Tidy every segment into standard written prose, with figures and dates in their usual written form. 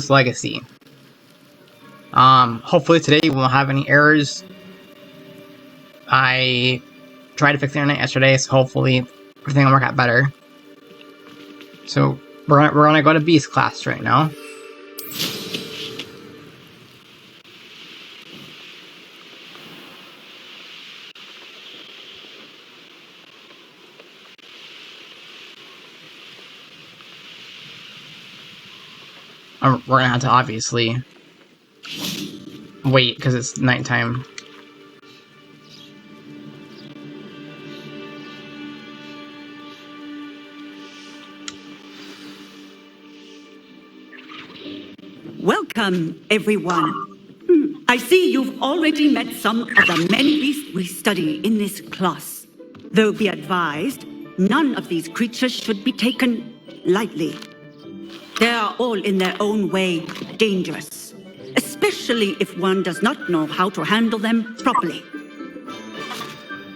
Hogwarts Legacy. Hopefully today we won't have any errors. I tried to fix the internet yesterday, so hopefully everything will work out better. So we're gonna go to Beast class right now. We're gonna have to obviously wait because it's nighttime. Welcome, everyone. I see you've already met some of the many beasts we study in this class. Though be advised, none of these creatures should be taken lightly. They are all in their own way dangerous, especially if one does not know how to handle them properly.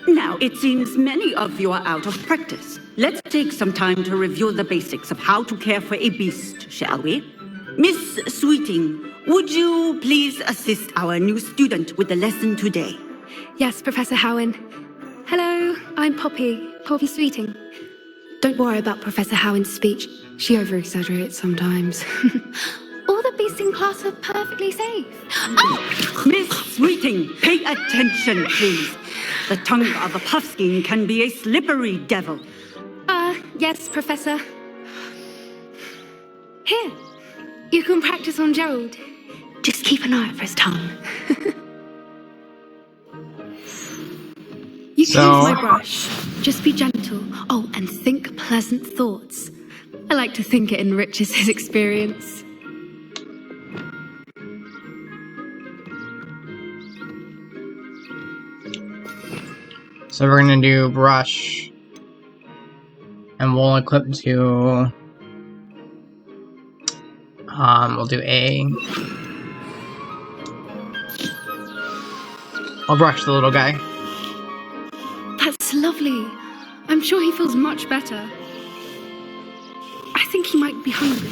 Now, it seems many of you are out of practice. Let's take some time to review the basics of how to care for a beast, shall we? Miss Sweeting, would you please assist our new student with the lesson today? Yes, Professor Howen. Hello, I'm Poppy Sweeting. Don't worry about Professor Howen's speech. She over-exaggerates sometimes. All the beasts in class are perfectly safe. Oh! Miss Sweeting, pay attention, please. The tongue of a puffskein can be a slippery devil. Yes, Professor. Here, you can practice on Gerald. Just keep an eye out for his tongue. You can use my brush. Just be gentle. Oh, and think pleasant thoughts. I like to think it enriches his experience. So we're gonna do brush, and we'll equip to. We'll do A. I'll brush the little guy. That's lovely. I'm sure he feels much better. I think he might be hungry.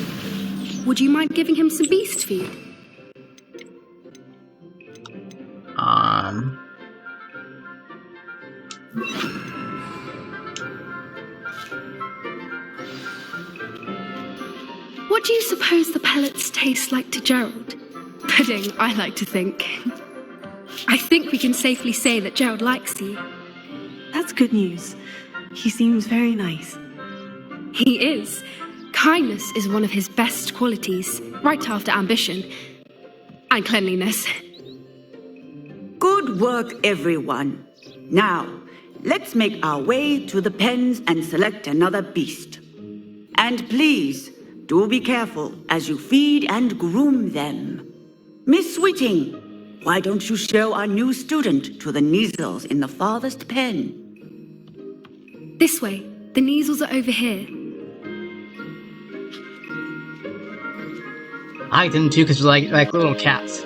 Would you mind giving him some beast food? What do you suppose the pellets taste like to Gerald? Pudding, I like to think. I think we can safely say that Gerald likes you. That's good news. He seems very nice. He is. Kindness is one of his best qualities, right after ambition and cleanliness. Good work, everyone. Now, let's make our way to the pens and select another beast. And please, do be careful as you feed and groom them. Miss Sweeting, why don't you show our new student to the Neasels in the farthest pen? This way. The Neasels are over here. I like them too because they're like little cats.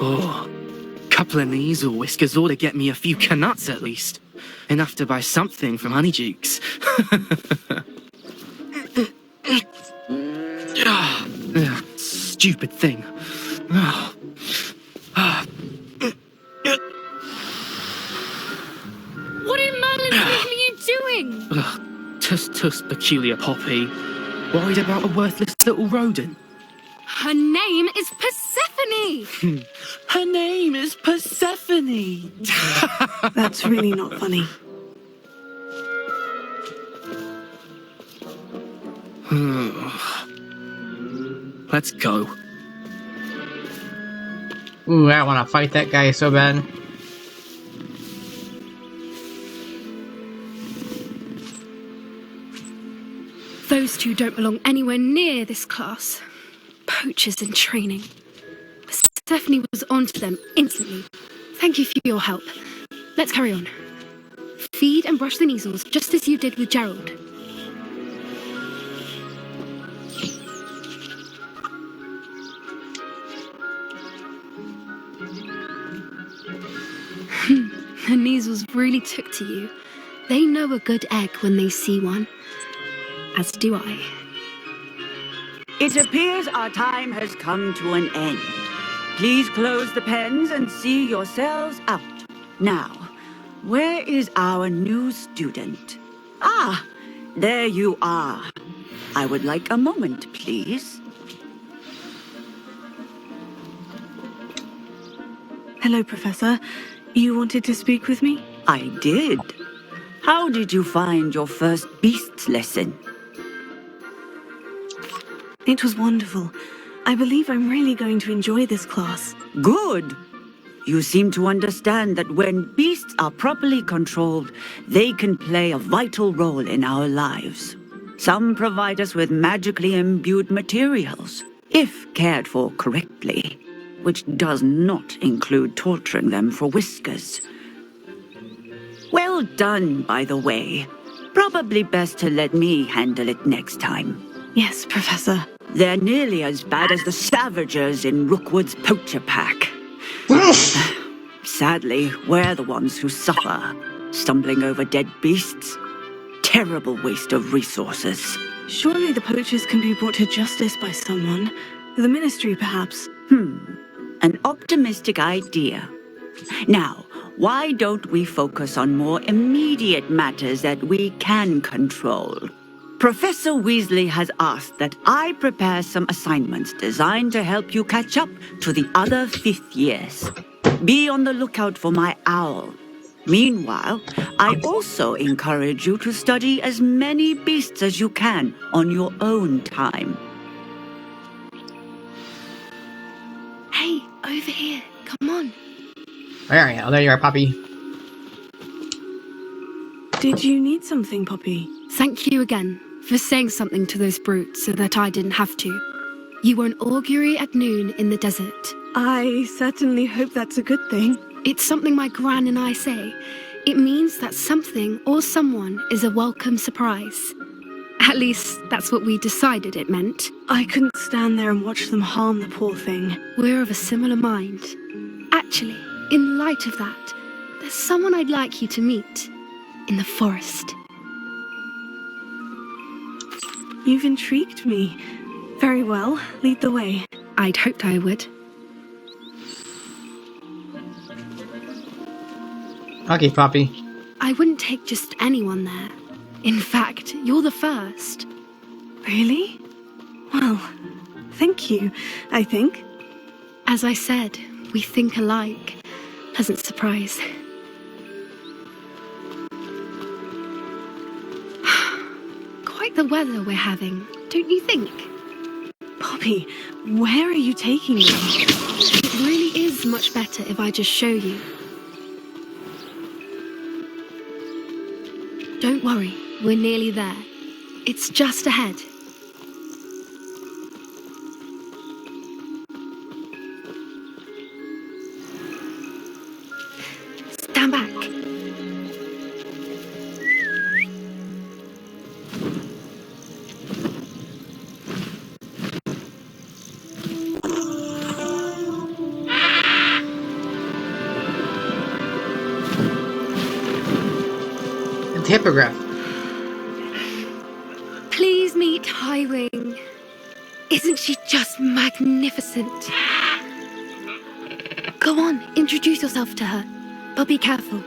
Oh, couple of Neasel whiskers ought to get me a few canuts at least. Enough to buy something from Honeydukes. Stupid thing. What in Merlin's name are you doing? Tuss, peculiar Poppy. Worried about a worthless little rodent. Her name is Persephone! Her name is Persephone! That's really not funny. Let's go. Ooh, I want to fight that guy so bad. Those two don't belong anywhere near this class. Poachers in training. Persephone was onto them instantly. Thank you for your help. Let's carry on. Feed and brush the Neasels, just as you did with Gerald. The Neasels really took to you. They know a good egg when they see one. As do I. It appears our time has come to an end. Please close the pens and see yourselves out. Now, where is our new student? Ah, there you are. I would like a moment, please. Hello, Professor. You wanted to speak with me? I did. How did you find your first beasts lesson? It was wonderful. I believe I'm really going to enjoy this class. Good. You seem to understand that when beasts are properly controlled, they can play a vital role in our lives. Some provide us with magically imbued materials, if cared for correctly, which does not include torturing them for whiskers. Well done, by the way. Probably best to let me handle it next time. Yes, Professor. They're nearly as bad as the Savagers in Rookwood's poacher pack. Sadly, we're the ones who suffer, stumbling over dead beasts. Terrible waste of resources. Surely the poachers can be brought to justice by someone. The Ministry, perhaps. An optimistic idea. Now, why don't we focus on more immediate matters that we can control? Professor Weasley has asked that I prepare some assignments designed to help you catch up to the other fifth years. Be on the lookout for my owl. Meanwhile, I also encourage you to study as many beasts as you can on your own time. Hey, over here. Come on. Where are you? Oh, there you are, Poppy. Did you need something, Poppy? Thank you again for saying something to those brutes so that I didn't have to. You were an augury at noon in the desert. I certainly hope that's a good thing. It's something my gran and I say. It means that something or someone is a welcome surprise. At least, that's what we decided it meant. I couldn't stand there and watch them harm the poor thing. We're of a similar mind. Actually, in light of that, there's someone I'd like you to meet. In the forest. You've intrigued me. Very well, lead the way. I'd hoped I would. Okay, Poppy. I wouldn't take just anyone there. In fact, you're the first. Really? Well, thank you, I think. As I said, we think alike. Pleasant surprise. Quite the weather we're having, don't you think? Poppy, where are you taking me? It really is much better if I just show you. Don't worry, we're nearly there. It's just ahead. Stand back. It's hippogriff. Please meet Highwing. Isn't she just magnificent? Go on, introduce yourself to her. But be careful.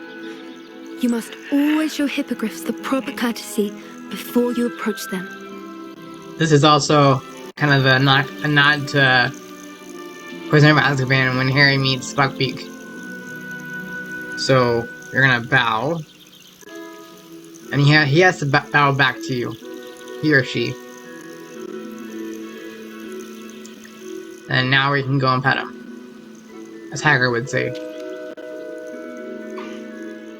You must always show hippogriffs the proper courtesy before you approach them. This is also kind of a nod to Prisoner of Azkaban when Harry meets Buckbeak. So, you're gonna bow. And he has to bow back to you. He or she. And now we can go and pet him. As Hagrid would say.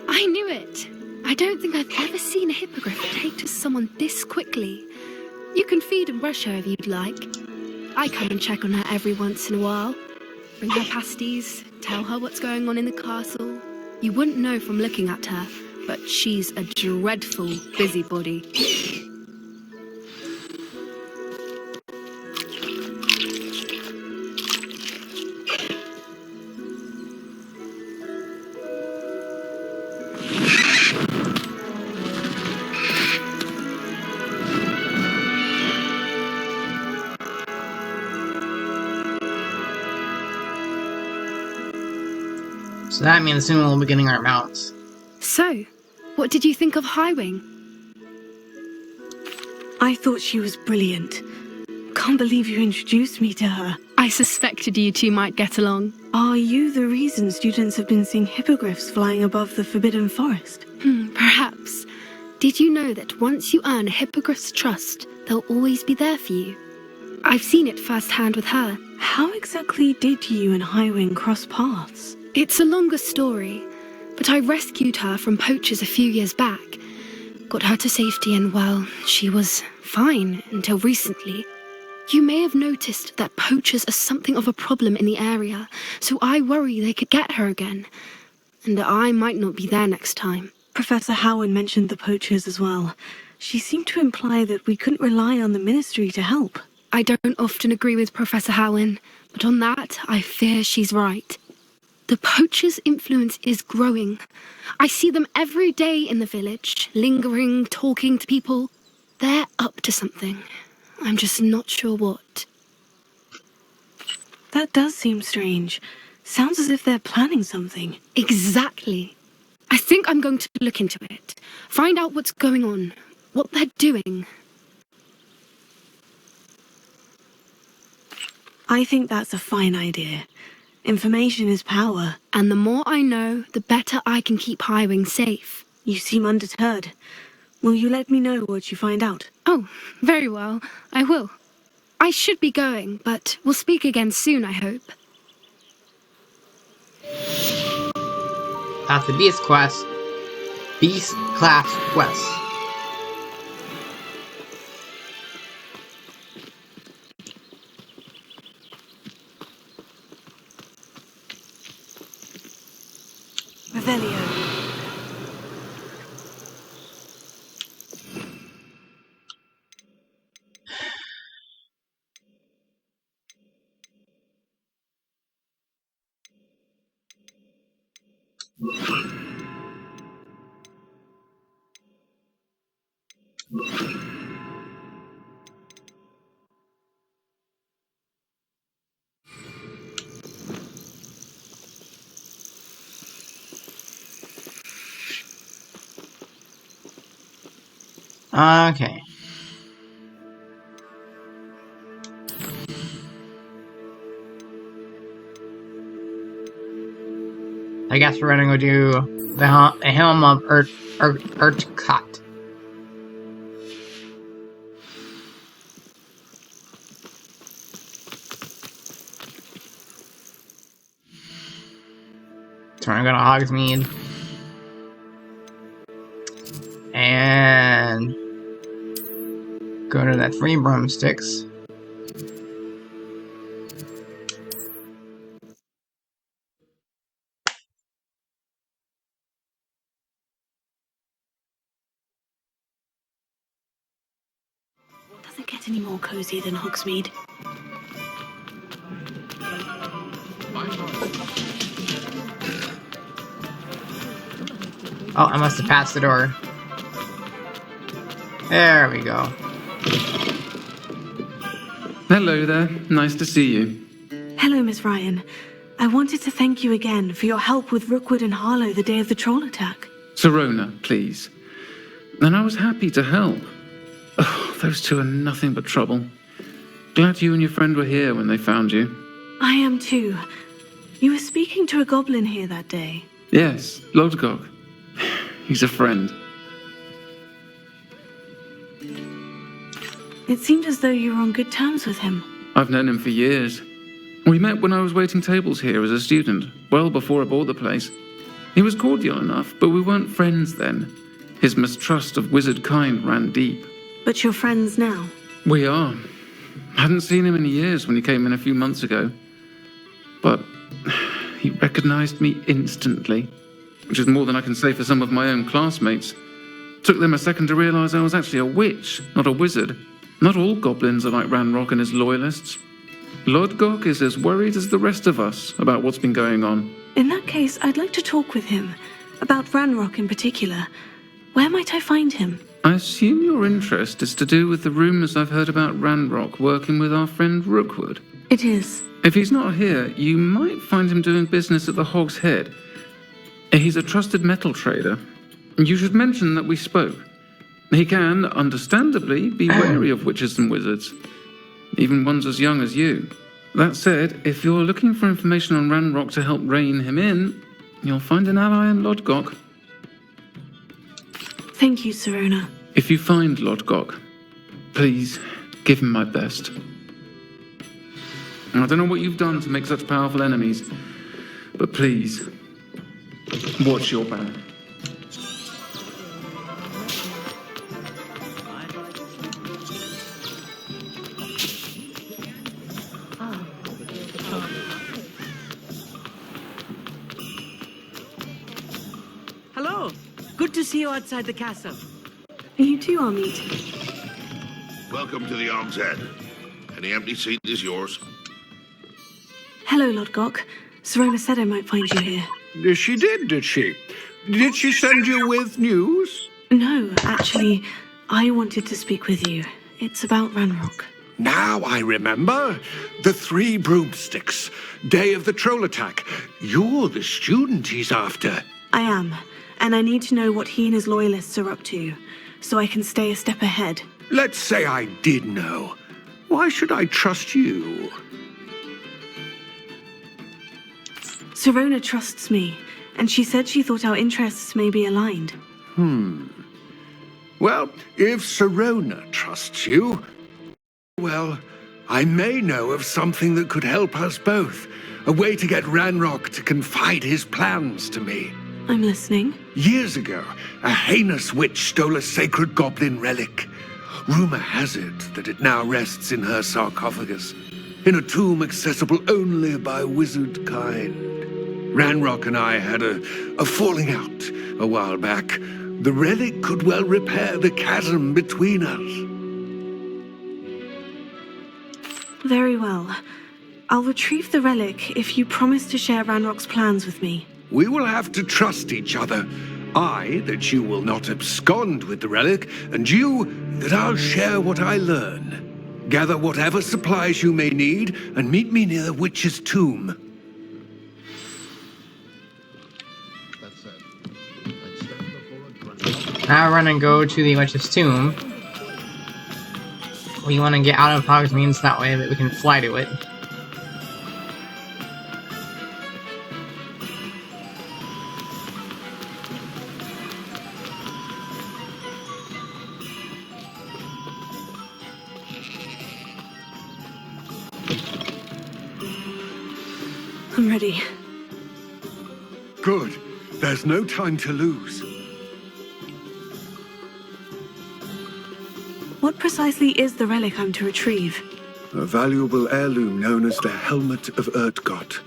I knew it. I don't think I've ever seen a hippogriff take to someone this quickly. You can feed and brush her if you'd like. I come and check on her every once in a while. Bring her pasties, tell her what's going on in the castle. You wouldn't know from looking at her, but she's a dreadful busybody. So that means soon we'll be getting our mounts. So, what did you think of Highwing? I thought she was brilliant. Can't believe you introduced me to her. I suspected you two might get along. Are you the reason students have been seeing hippogriffs flying above the Forbidden Forest? Perhaps. Did you know that once you earn a hippogriff's trust, they'll always be there for you? I've seen it firsthand with her. How exactly did you and Highwing cross paths? It's a longer story, but I rescued her from poachers a few years back. Got her to safety and, well, she was fine until recently. You may have noticed that poachers are something of a problem in the area, so I worry they could get her again. And I might not be there next time. Professor Howard mentioned the poachers as well. She seemed to imply that we couldn't rely on the Ministry to help. I don't often agree with Professor Howin, but on that, I fear she's right. The poachers' influence is growing. I see them every day in the village, lingering, talking to people. They're up to something. I'm just not sure what. That does seem strange. Sounds as if they're planning something. Exactly. I think I'm going to look into it. Find out what's going on, what they're doing. I think that's a fine idea. Information is power. And the more I know, the better I can keep Highwing safe. You seem undeterred. Will you let me know what you find out? Oh, very well. I will. I should be going, but we'll speak again soon, I hope. That's the Beast Quest. Beast Class Quest. Revelio. Okay. I guess we're gonna go do the Helm of Urtkot. So I'm gonna Hogsmeade. And go to that free broomsticks. Doesn't get any more cozy than Hogsmeade. Oh, I must have passed the door. There we go. Hello there. Nice to see you. Hello, Miss Ryan. I wanted to thank you again for your help with Rookwood and Harlow the day of the troll attack. Serona, please. And I was happy to help. Oh, those two are nothing but trouble. Glad you and your friend were here when they found you. I am too. You were speaking to a goblin here that day. Yes, Lodgok. He's a friend. It seemed as though you were on good terms with him. I've known him for years. We met when I was waiting tables here as a student, well before I bought the place. He was cordial enough, but we weren't friends then. His mistrust of wizard kind ran deep. But you're friends now. We are. Hadn't seen him in years when he came in a few months ago. But he recognized me instantly, which is more than I can say for some of my own classmates. Took them a second to realize I was actually a witch, not a wizard. Not all goblins are like Ranrock and his loyalists. Lodgok is as worried as the rest of us about what's been going on. In that case, I'd like to talk with him. About Ranrock in particular. Where might I find him? I assume your interest is to do with the rumors I've heard about Ranrock working with our friend Rookwood. It is. If he's not here, you might find him doing business at the Hog's Head. He's a trusted metal trader. You should mention that we spoke. He can, understandably, be wary of witches and wizards, even ones as young as you. That said, if you're looking for information on Ranrock to help rein him in, you'll find an ally in Lodgok. Thank you, Sirona. If you find Lodgok, please give him my best. I don't know what you've done to make such powerful enemies, but please, watch your back. Hello. Good to see you outside the castle. You too, Amit. Welcome to the Og's Head. Any empty seat is yours. Hello, Lodgok. Sirona said I might find you here. She did, did she? Did she send you with news? No, actually, I wanted to speak with you. It's about Ranrock. Now I remember. The 3 broomsticks. Day of the troll attack. You're the student he's after. I am, and I need to know what he and his loyalists are up to, so I can stay a step ahead. Let's say I did know. Why should I trust you? Sirona trusts me, and she said she thought our interests may be aligned. Well, if Sirona trusts you, well, I may know of something that could help us both. A way to get Ranrock to confide his plans to me. I'm listening. Years ago, a heinous witch stole a sacred goblin relic. Rumor has it that it now rests in her sarcophagus, in a tomb accessible only by wizard kind. Ranrock and I had a falling out a while back. The relic could well repair the chasm between us. Very well. I'll retrieve the relic if you promise to share Ranrock's plans with me. We will have to trust each other. I, that you will not abscond with the relic, and you, that I'll share what I learn. Gather whatever supplies you may need, and meet me near the witch's tomb. Now run and go to the witch's tomb. We want to get out of Hogsmeade that way that we can fly to it. I'm ready. Good. There's no time to lose. What precisely is the relic I'm to retrieve? A valuable heirloom known as the Helmet of Erdgot.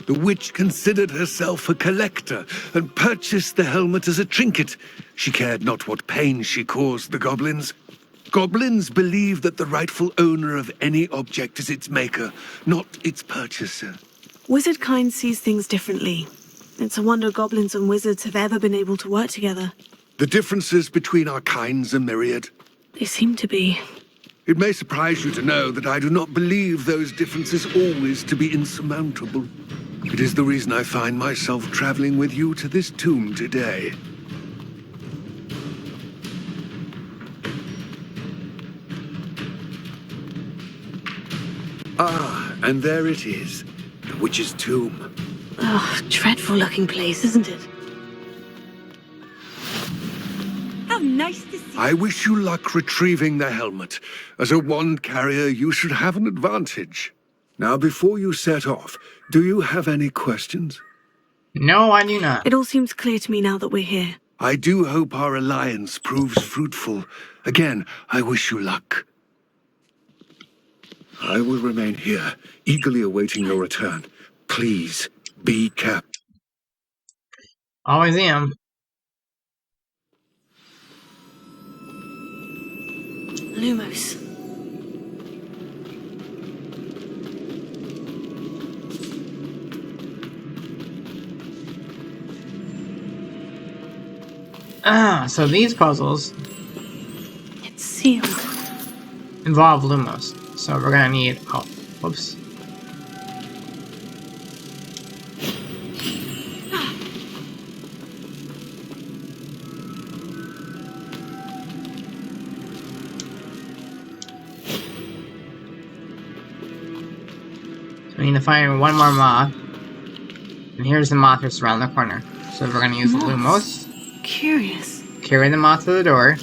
The witch considered herself a collector and purchased the helmet as a trinket. She cared not what pain she caused the goblins. Goblins believe that the rightful owner of any object is its maker, not its purchaser. Wizard kind sees things differently. It's a wonder goblins and wizards have ever been able to work together. The differences between our kinds are myriad. They seem to be. It may surprise you to know that I do not believe those differences always to be insurmountable. It is the reason I find myself traveling with you to this tomb today. Ah, and there it is. The witch's tomb. Oh, dreadful looking place, isn't it? How nice to see you. I wish you luck retrieving the helmet. As a wand carrier, you should have an advantage. Now, before you set off, do you have any questions? No, I do not. It all seems clear to me now that we're here. I do hope our alliance proves fruitful. Again, I wish you luck. I will remain here, eagerly awaiting your return. Please, be careful. Always am. Lumos. Ah, so these puzzles It's sealed. involve Lumos. So we're gonna need... Oh, whoops. We need to find one more moth. And here's the moth that's around the corner. So we're going to use the Lumos. Curious. Carry the moth to the door.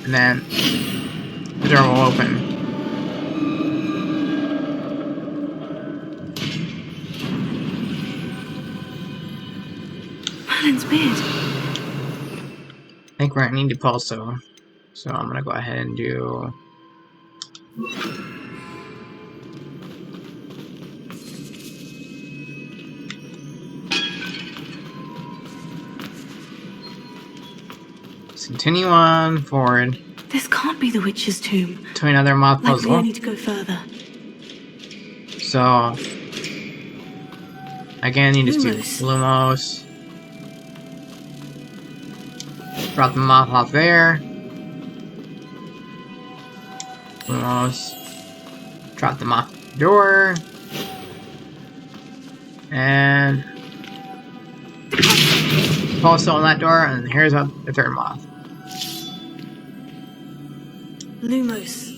And then the door will open. Merlin's beard. I think we're going to need to pulso. So I'm going to go ahead and do... Let's continue on forward This can't be the witch's tomb. to another moth Likely puzzle. I need to go further. So... Again, you just do Lumos. Lumos. Drop the moth off there. Lumos. Drop the moth door. And also on that door, and here's the third moth. Lumos.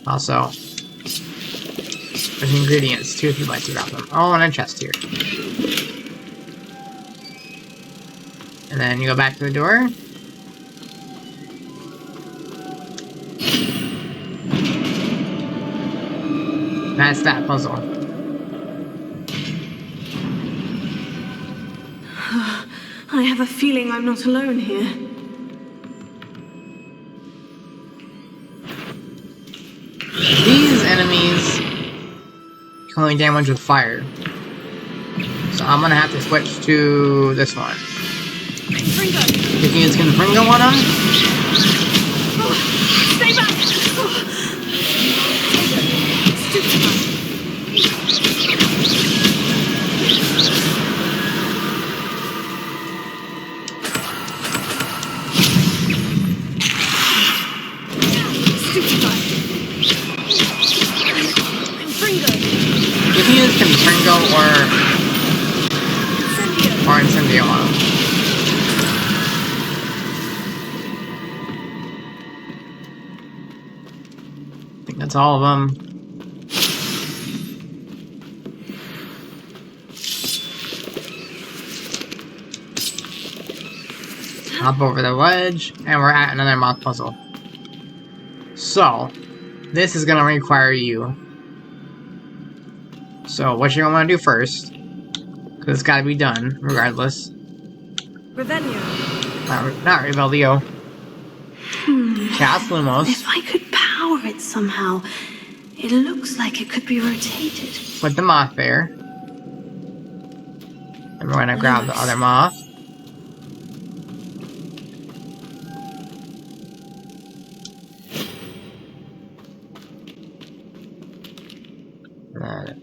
Also, there's ingredients too if you'd like to grab them. Oh, and a chest here. And then you go back to the door. That's that puzzle. I have a feeling I'm not alone here. These enemies can only damage with fire. So I'm gonna have to switch to this one. If you use Confringo on them. Stay back! You can use Confringo or Incendio on them. I think that's all of them. Hop over the ledge, and we're at another moth puzzle. So, this is gonna require you. So, what you're gonna want to do first, because it's gotta be done, regardless. Revelio. Not Revelio. Cast Lumos. If I could power it somehow, it looks like it could be rotated. Put the moth there. And we're gonna grab the other moth.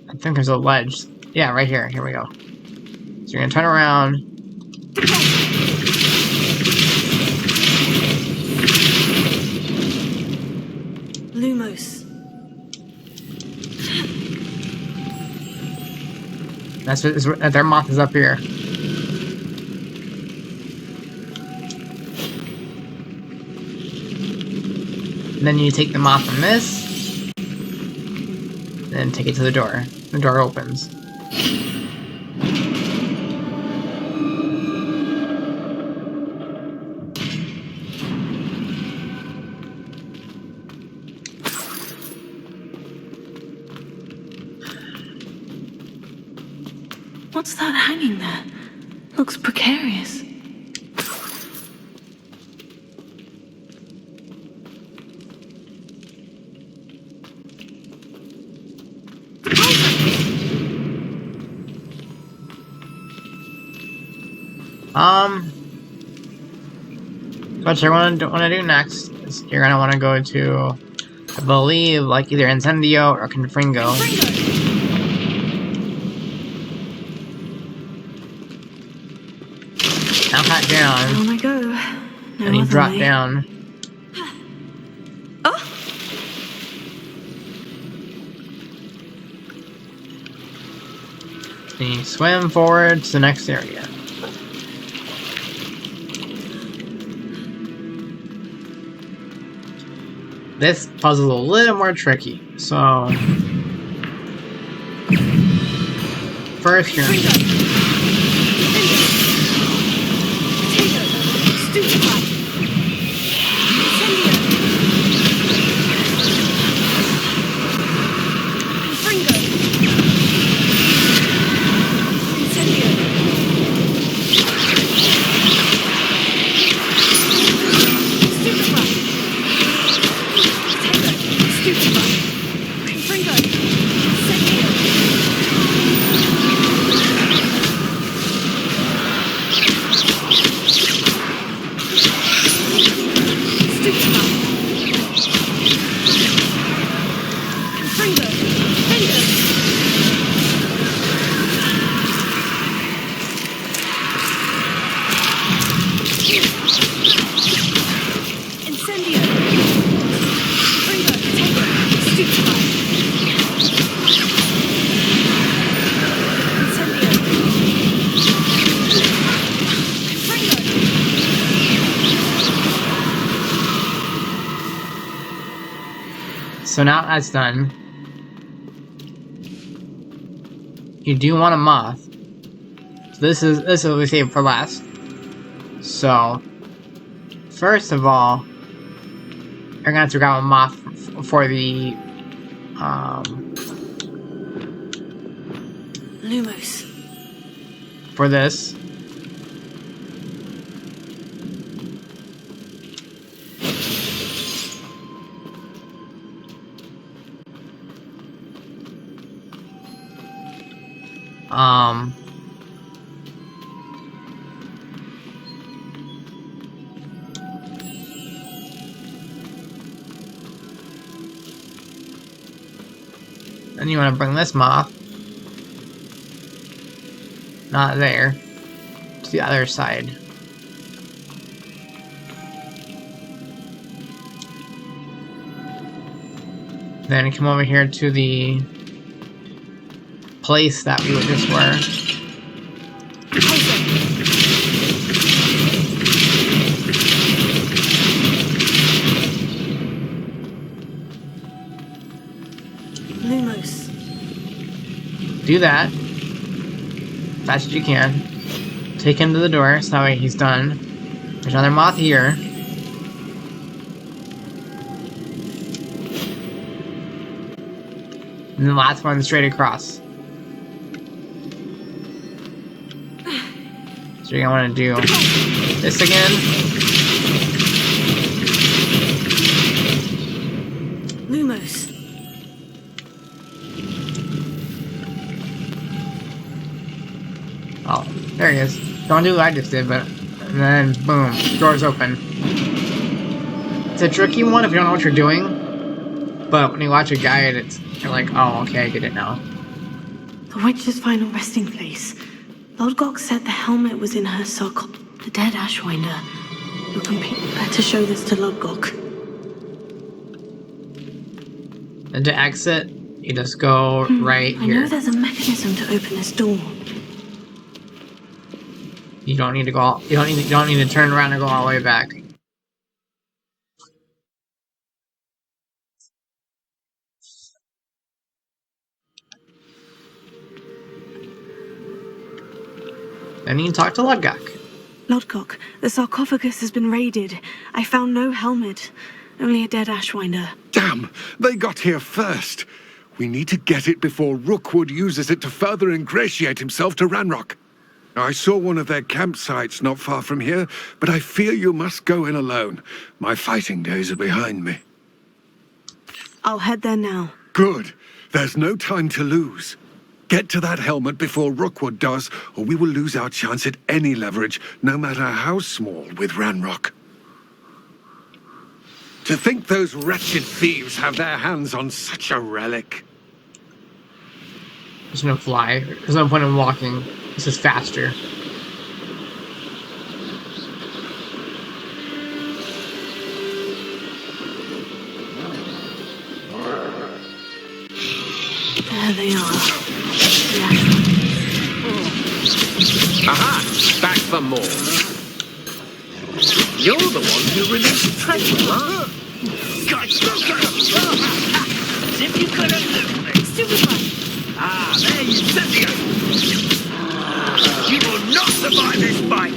I think there's a ledge. Yeah, right here. Here we go. So you're gonna turn around. Lumos. That's what their moth is up here. And then you take the moth from this. Then take it to the door. The door opens. What's that hanging there? Looks precarious. What you're want to do next is you're gonna want to go to, I believe, like either Incendio or Confringo. Now pat down. On I go. No And you other drop way. down. Oh! And you swim forward to the next area. This puzzle's a little more tricky. So first you're So now that's done. You do want a moth. So this is what we saved for last. So first of all, you're gonna have to grab a moth for the Lumos. for this. Then you want to bring this moth, not there, to the other side. Then come over here to the place that we just were. Lumos. Do that. Fast as you can. Take him to the door, so that way he's done. There's another moth here. And the last one straight across. So you're gonna want to do this again. Lumos. Oh, there he is. Don't do what I just did, but and then boom, door's open. It's a tricky one if you don't know what you're doing, but when you watch a guide, you're like, oh, okay, I get it now. The witch's final resting place. Lodgok said the helmet was in her sarcophagus. The dead Ashwinder. You'll better show this to Lodgok. And to exit, you just go right I here. know there's a mechanism to open this door. You don't need to go. You don't need to turn around and go all the way back. Then you can talk to Lodgok. Lodgok, the sarcophagus has been raided. I found no helmet, only a dead Ashwinder. Damn, they got here first. We need to get it before Rookwood uses it to further ingratiate himself to Ranrock. I saw one of their campsites not far from here, but I fear you must go in alone. My fighting days are behind me. I'll head there now. Good. There's no time to lose. Get to that helmet before Rookwood does, or we will lose our chance at any leverage, no matter how small, with Ranrock. To think those wretched thieves have their hands on such a relic. There's no fly. There's no point in walking. This is faster. There they are. Aha! Back for more. You're the one who released Treasure, huh? As if you couldn't lose me. Ah, there you Incendio! You will not survive this fight!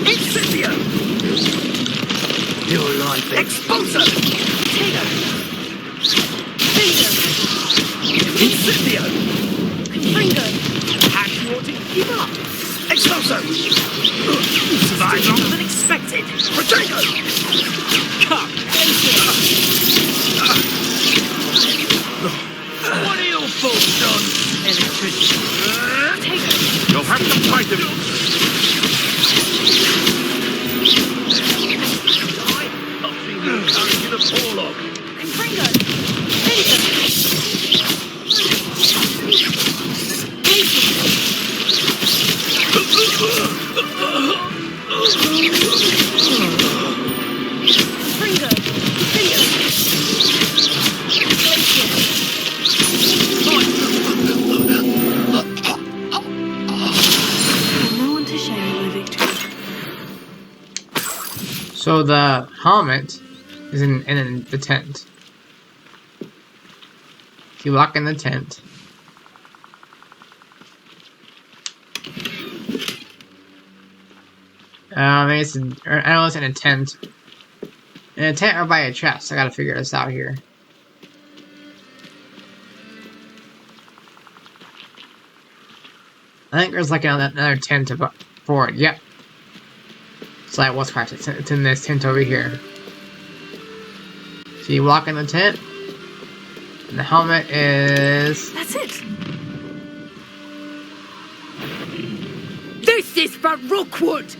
Incendio! Your life Expulso! Potato! Incendio! Confringo! Had you ought to give up! Expulso! Survived longer than expected! Potato! Come! What are your thoughts on electricity? You'll have to fight him. Not seeing your courage in a forelock. Confringo! No one to share in my victory. So the helmet is in the tent. If you walk in the tent, maybe it's in, or I know it's in a tent. In a tent or by a chest. I gotta figure this out here. I think there's like another tent for it. Yep. So I was correct. It's in this tent over here. So you walk in the tent, and the helmet is. That's it! This is for Rookwood!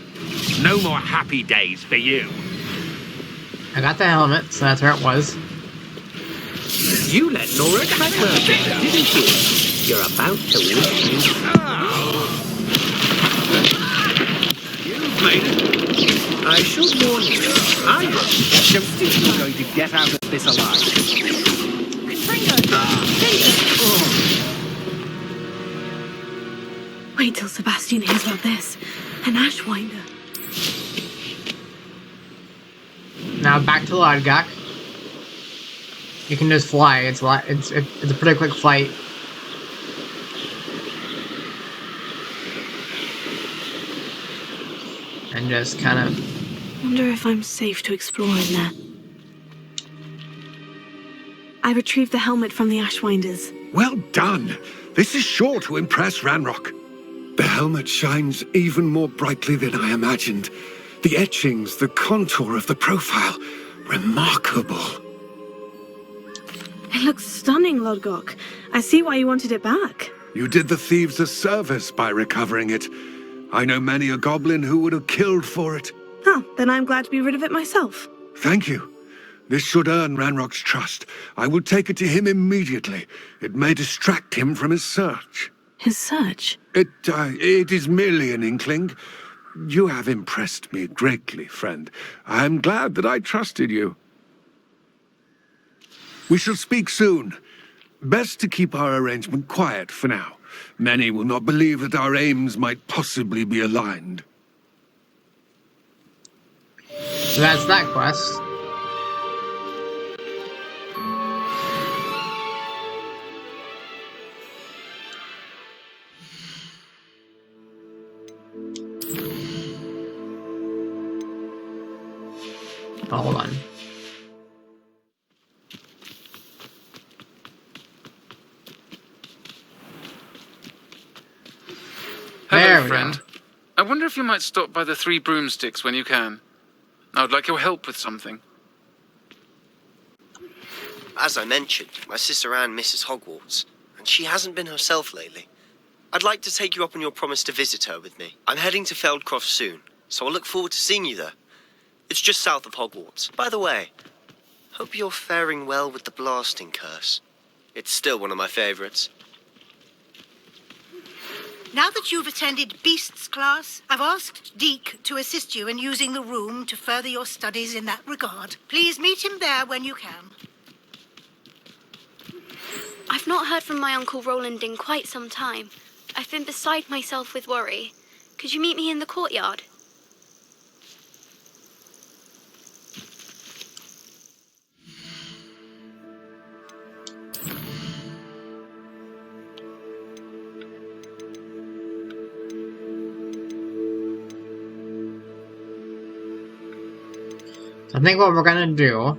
No more happy days for you. I got the helmet, so that's where it was. You let Laura have her day, didn't you? You're about to win. You've made it. I should warn you, I don't think you're going to get out of this alive. Wait till Sebastian hears about this. An Ashwinder. Now back to Lodgok. You can just fly. It's a pretty quick flight. And just kind of. Wonder if I'm safe to explore in there. I retrieved the helmet from the Ashwinders. Well done. This is sure to impress Ranrock. The helmet shines even more brightly than I imagined. The etchings, the contour of the profile. Remarkable. It looks stunning, Lodgok. I see why you wanted it back. You did the thieves a service by recovering it. I know many a goblin who would have killed for it. Oh, then I'm glad to be rid of it myself. Thank you. This should earn Ranrock's trust. I will take it to him immediately. It may distract him from his search. His search? It is merely an inkling. You have impressed me greatly, friend. I am glad that I trusted you. We shall speak soon. Best to keep our arrangement quiet for now. Many will not believe that our aims might possibly be aligned. So that's that quest. Hold on. There Hello, we friend. go. I wonder if you might stop by the Three Broomsticks when you can. I would like your help with something. As I mentioned, my sister Anne misses Hogwarts, and she hasn't been herself lately. I'd like to take you up on your promise to visit her with me. I'm heading to Feldcroft soon, so I'll look forward to seeing you there. It's just south of Hogwarts. By the way, hope you're faring well with the blasting curse. It's still one of my favorites. Now that you've attended Beasts class, I've asked Deke to assist you in using the room to further your studies in that regard. Please meet him there when you can. I've not heard from my Uncle Roland in quite some time. I've been beside myself with worry. Could you meet me in the courtyard? So I think what we're gonna do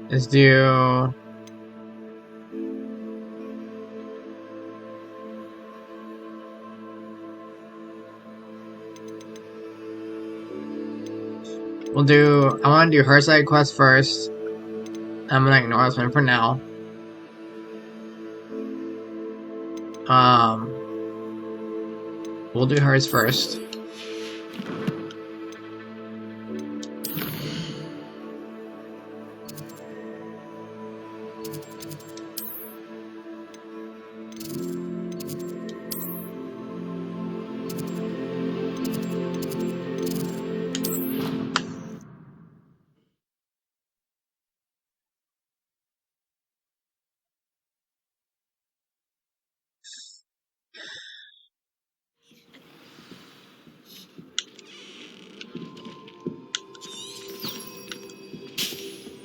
is do I want to do her side quest first. I'm gonna ignore this one for now. We'll do hers first.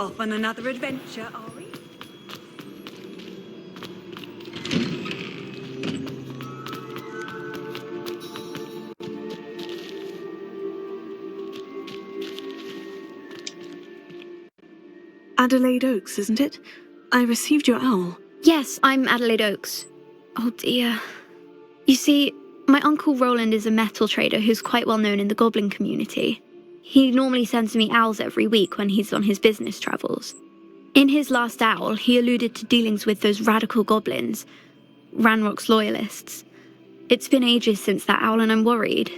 Off on another adventure, are we? Adelaide Oaks, isn't it? I received your owl. Yes, I'm Adelaide Oaks. Oh dear. You see, my Uncle Roland is a metal trader who's quite well known in the goblin community. He normally sends me owls every week when he's on his business travels. In his last owl, he alluded to dealings with those radical goblins, Ranrock's loyalists. It's been ages since that owl and I'm worried.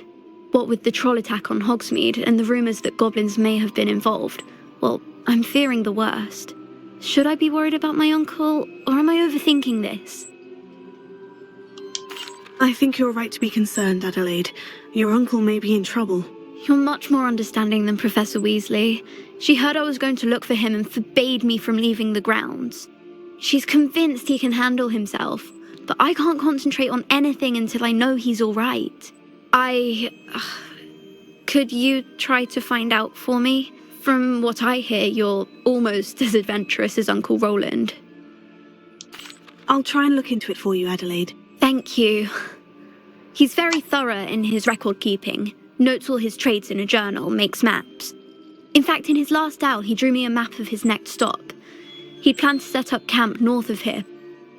What with the troll attack on Hogsmeade and the rumours that goblins may have been involved, well, I'm fearing the worst. Should I be worried about my uncle, or am I overthinking this? I think you're right to be concerned, Adelaide. Your uncle may be in trouble. You're much more understanding than Professor Weasley. She heard I was going to look for him and forbade me from leaving the grounds. She's convinced he can handle himself, but I can't concentrate on anything until I know he's all right. Could you try to find out for me? From what I hear, you're almost as adventurous as Uncle Roland. I'll try and look into it for you, Adelaide. Thank you. He's very thorough in his record keeping, notes all his trades in a journal, makes maps. In fact, in his last owl, he drew me a map of his next stop. He planned to set up camp north of here.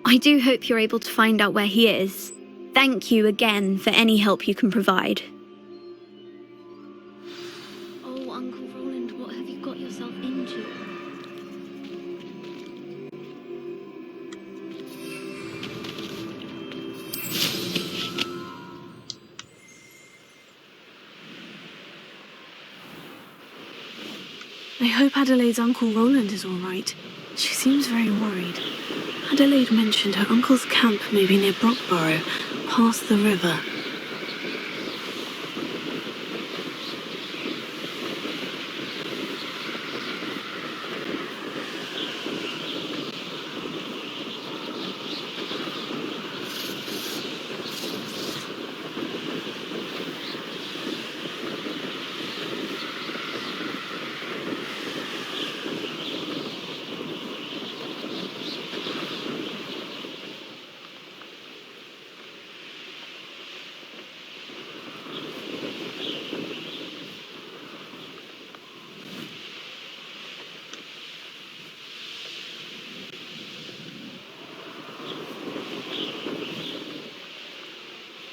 I do hope you're able to find out where he is. Thank you again for any help you can provide. Oh, Uncle Roland, what have you got yourself into? I hope Adelaide's Uncle Roland is all right. She seems very worried. Adelaide mentioned her uncle's camp may be near Brockborough, past the river.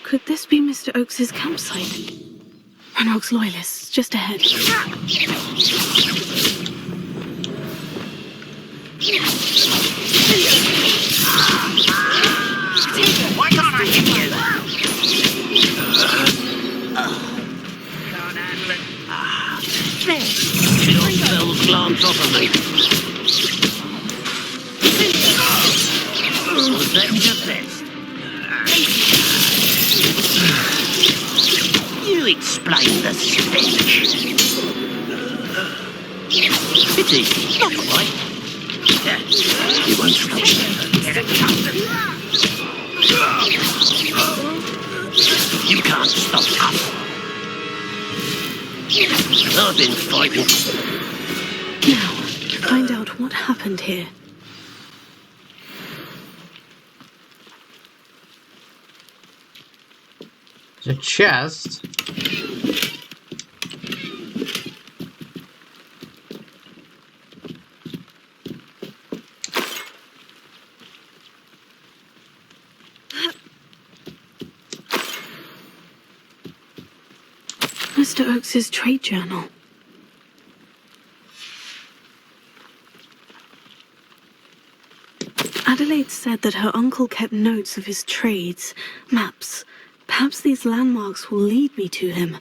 Could this be Mr. Oakes's campsite? Ranrock's loyalists, just ahead. Why can't I hit you? Can't handle it. There. Little fell glance off of me. Was that your best? You explain the stench. Pity, not quite. You won't stop me. Get it counted. You can't stop us. I've been fighting. Now, find out what happened here. The chest. Mr. Oakes's trade journal. Adelaide said that her uncle kept notes of his trades, maps. Perhaps these landmarks will lead me to him.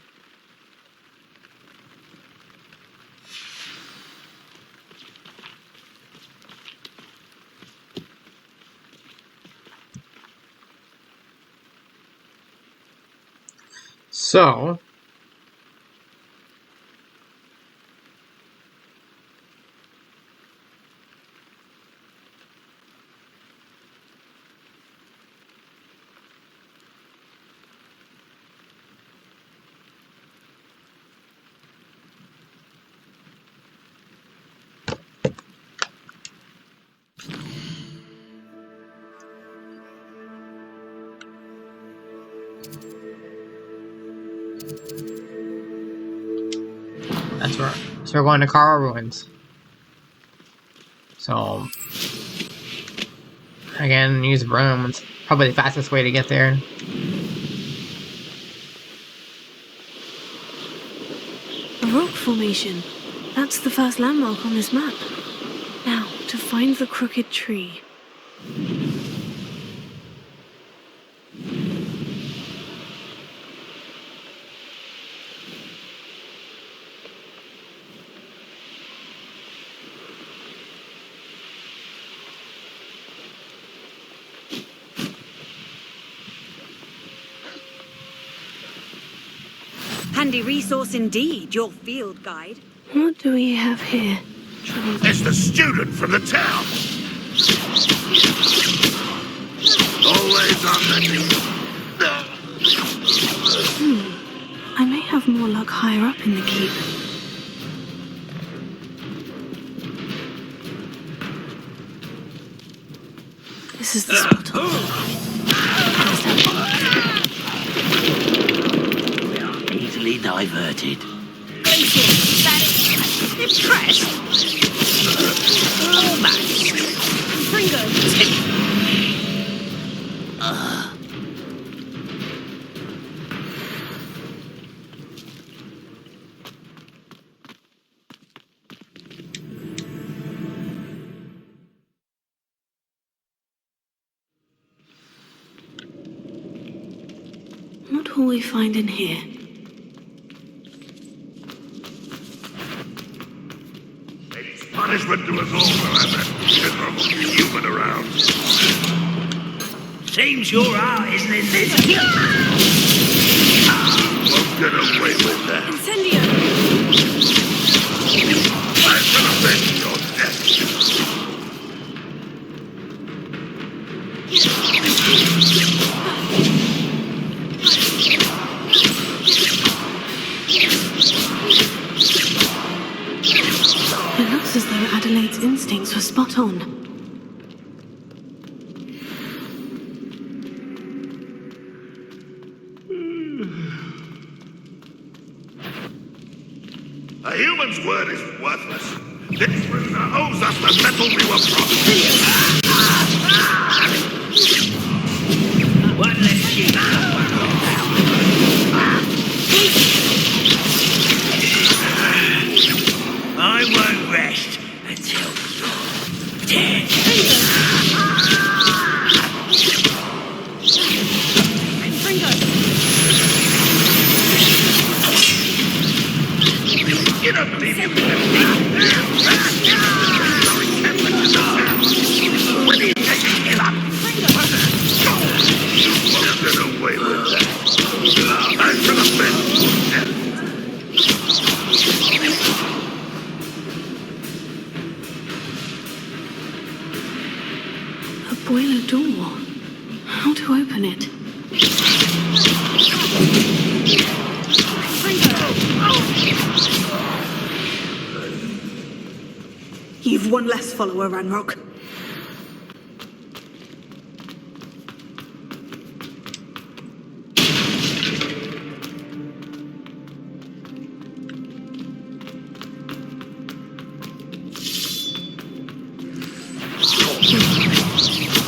So, that's right. So we're going to Kara Ruins. So, again, use broom. It's probably the fastest way to get there. A rock formation. That's the first landmark on this map. Now, to find the crooked tree. Handy resource indeed, your field guide. What do we have here? It's the student from the town. Always on the I may have more luck higher up in the keep. This is the spot. Easily diverted. Impressed? Almost. Pringles. What will we find in here? It's punishment to us all to have that miserable human around. Seems your art isn't in this. Won't get away with that. Incendio! I'm gonna avenge your death. It looks as though Adelaide's instincts were spot on. A human's word is worthless. This prisoner owes us the metal we were promised. One less human. I won't rest until you're dead. You don't believe you can when he's taking him up. You won't get away with that. I'm gonna avenge your death. A boiler door. How to open it? You've one less follower, Ranrock.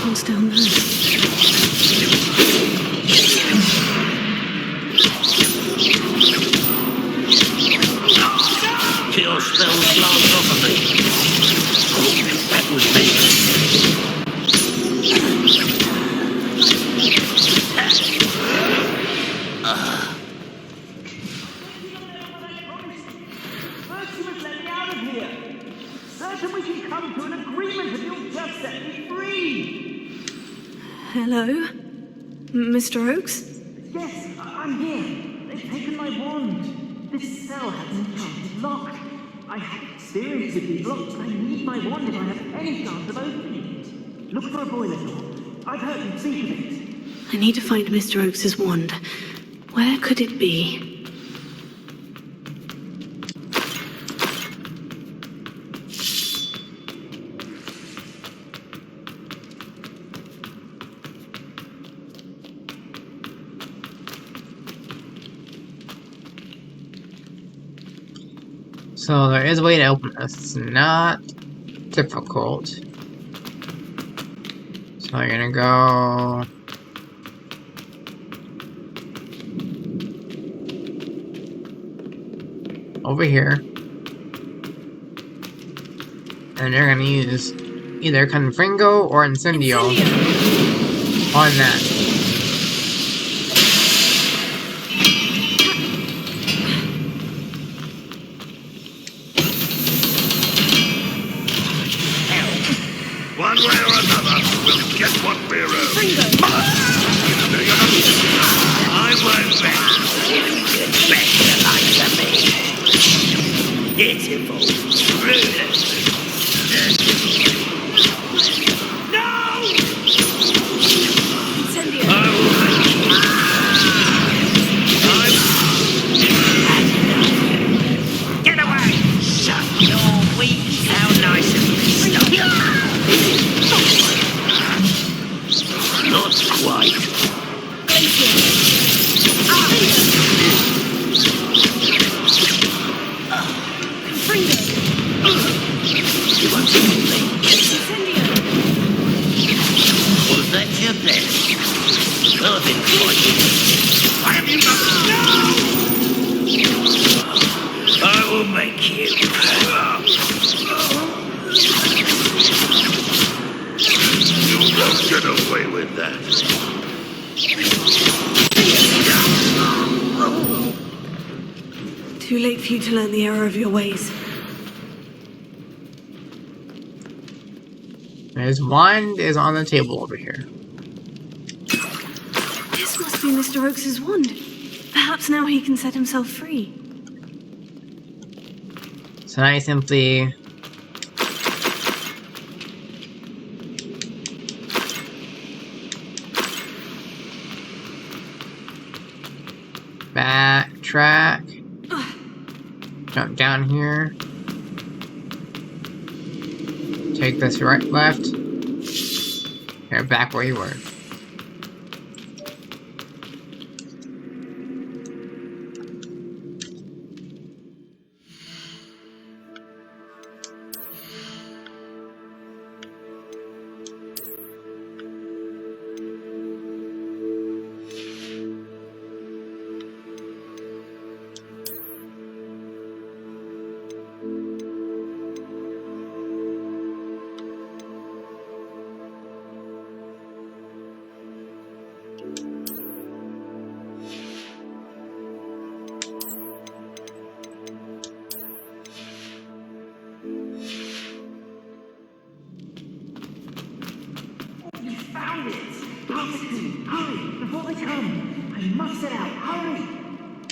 What's down there? Kill spells glance off of me. That was me. First you must let me out of here. Certain we can come to an agreement and you'll just set me free. Hello? Mr. Oakes? Yes, I'm here. They've taken my wand. This cell has an enchanted lock. I have experience with these locks, but I need my wand if I have any chance of opening it. Look for a boiler door. I've heard you speak of it. I need to find Mr. Oakes' wand. Where could it be? So there is a way to open this. It's not difficult. So you're gonna go over here. And you're gonna use either Confringo or Incendio on that. One way or another, we'll get what we're owed. I won't bet. If you could bet the likes of me. Pitiful. Rudeness. No! Incendio. I will make you. Get away! Shut your weak. How nice of you to stop. Not quite. You won't see me. Was that your best? Well, I've been fighting. Why have you done? I will make you. You won't get away with that. Too late for you to learn the error of your ways. His wand is on the table over here. This must be Mr. Oakes' wand. Perhaps now he can set himself free. So now you simply backtrack, jump down here, take this right, left, you're back where you were. Found it! Pass it to me! Hurry! Before they come! I must set out! Hurry!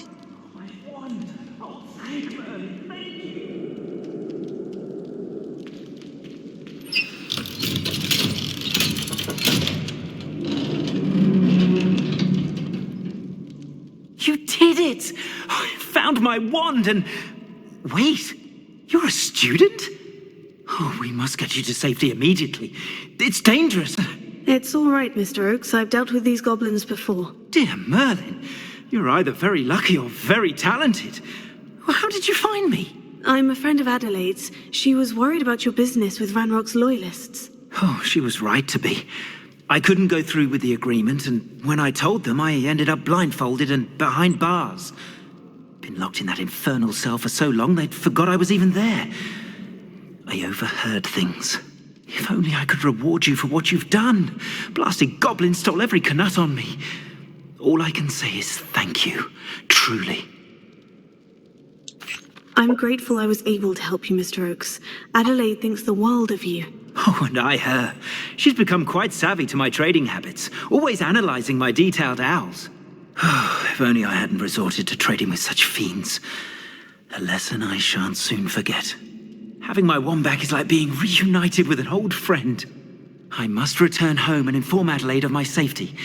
Oh, my wand! Oh, thank Merlin! Thank you! You did it! I found my wand and... Wait! You're a student? Oh, we must get you to safety immediately. It's dangerous. It's all right, Mr. Oakes. I've dealt with these goblins before. Dear Merlin, you're either very lucky or very talented. How did you find me? I'm a friend of Adelaide's. She was worried about your business with Ranrock's loyalists. Oh, she was right to be. I couldn't go through with the agreement, and when I told them, I ended up blindfolded and behind bars. Been locked in that infernal cell for so long, they'd forgot I was even there. I overheard things. If only I could reward you for what you've done. Blasted goblin stole every Knut on me. All I can say is thank you, truly. I'm grateful I was able to help you, Mr. Oakes. Adelaide thinks the world of you. Oh, and I her. She's become quite savvy to my trading habits, always analyzing my detailed owls. Oh, if only I hadn't resorted to trading with such fiends. A lesson I shan't soon forget. Having my wand back is like being reunited with an old friend. I must return home and inform Adelaide of my safety.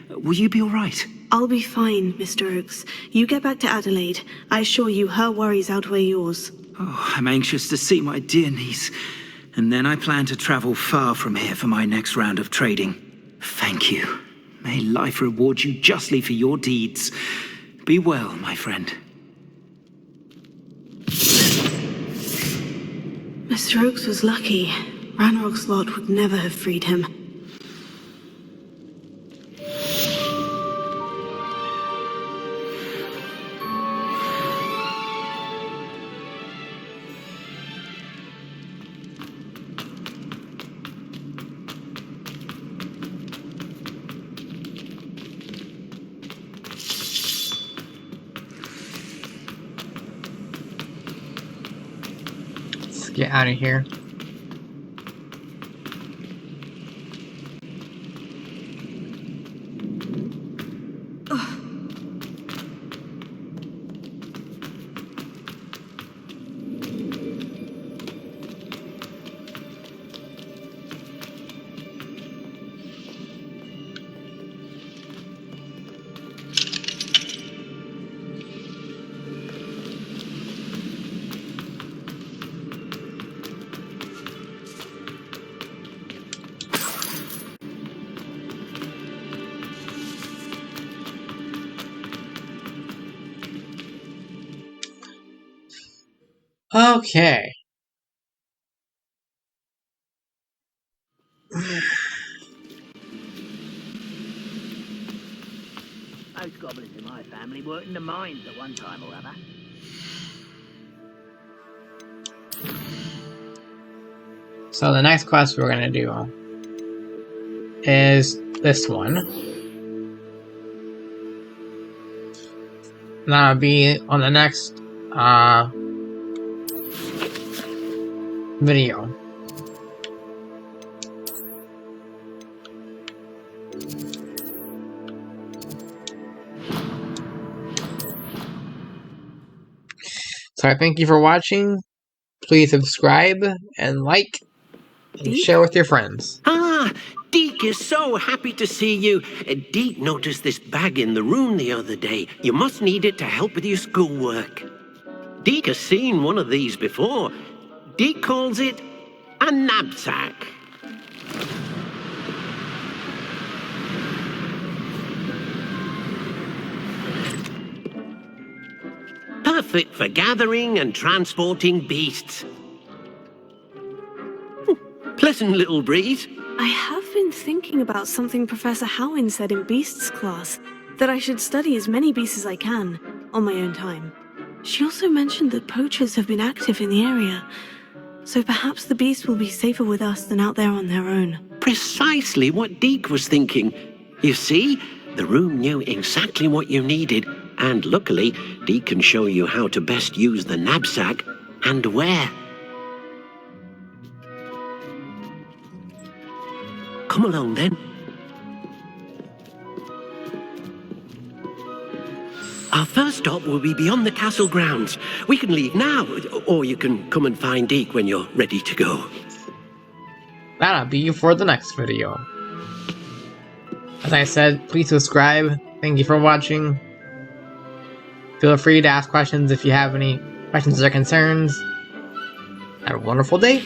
Will you be all right? I'll be fine, Mr. Oakes. You get back to Adelaide. I assure you her worries outweigh yours. Oh, I'm anxious to see my dear niece. And then I plan to travel far from here for my next round of trading. Thank you. May life reward you justly for your deeds. Be well, my friend. Mr. Oakes was lucky. Ranrock's lot would never have freed him. Get out of here. Okay. Most goblins in my family worked in the mines at one time or other. So the next quest we're gonna do is this one. And that'll be on the next video. So I thank you for watching. Please subscribe and like and share with your friends. Ah, Deke is so happy to see you. Deke noticed this bag in the room the other day. You must need it to help with your schoolwork. Deke has seen one of these before. Deke calls it a knapsack. Perfect for gathering and transporting beasts. Pleasant little breeze. I have been thinking about something Professor Howin said in Beasts class, that I should study as many beasts as I can, on my own time. She also mentioned that poachers have been active in the area, so perhaps the beasts will be safer with us than out there on their own. Precisely what Deke was thinking. You see, the room knew exactly what you needed, and luckily, Deke can show you how to best use the knapsack and where. Come along then. Our first stop will be beyond the castle grounds. We can leave now, or you can come and find Deke when you're ready to go. That'll be for the next video. As I said, please subscribe. Thank you for watching. Feel free to ask questions if you have any questions or concerns. Have a wonderful day.